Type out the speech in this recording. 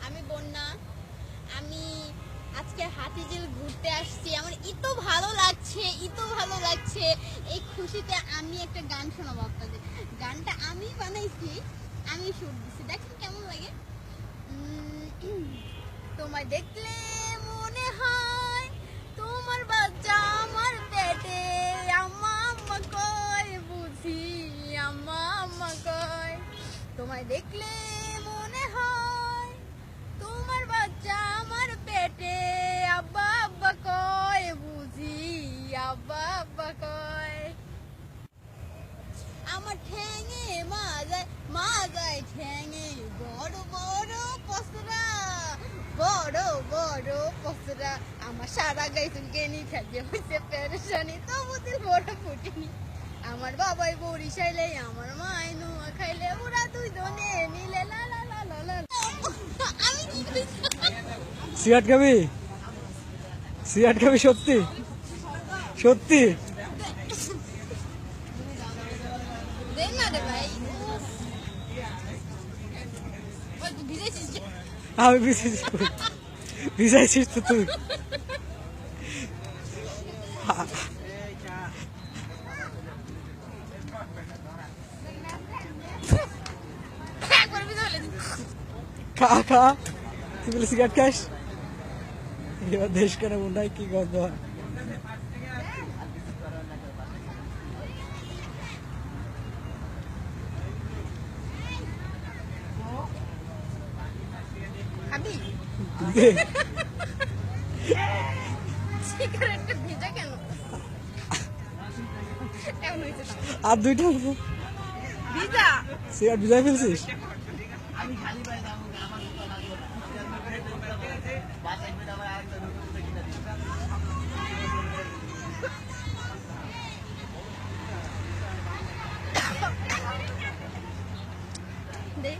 আমি বন্যা। আমি আজকে হাতিঝিল ঘুরতে আসছি। আমার এত ভালো লাগছে, এত ভালো লাগছে। এই খুশিতে আমি একটা গান শোনাবো আপনাদের। গানটা আমি বানাইছি, আমি সুর দিছি। দেখেন কেমন লাগে। তোমায় দেখলে মনে হয় তোমার বাচ্চা আমার পেটে। আম্মা আম্মা কয় বুঝি, আম্মা আম্মা কয়। তোমায় দেখলে মনে হয় তোমার বাচ্চা আমার পেটে। আব্বা আব্বা কয় বুঝি, আব্বা আব্বা কয়। আমার ঠ্যাঙে মাজায় ঠ্যাঙে বড় বড় পসরা, বড় বড় পসরা। আমার সারা গায়ে চুলকেনি খাইয়ে হয়েছে পেরেশানি, তবু দিল বড় ফুটিনি। আমার বাবাই বরিশাইলে, আমার মায় নোয়া খাইলে, ওরা দুইজনে মিলে লা লা লা লা লা। আমি কি কইছি? সিগারেট খাবি? সিগারেট খাবি? সত্যি সত্যি? দেন না রে ভাই। ওই তুই ভিজেছিস যে? আমি ভিজাইছিস তো তুই। একবার ভিজে ফেলে দিস। খা খা, তুই বলে সিগারেট খাস? এবার দেশ কেন মনে কি গন্ধ হয়। খাবি? দে। সিগারেটটা ভিজা কেন? এমন হয়েছে না। আর দুইটা ভিজা। সিগারেট ভিজাই ফেলছিস? দে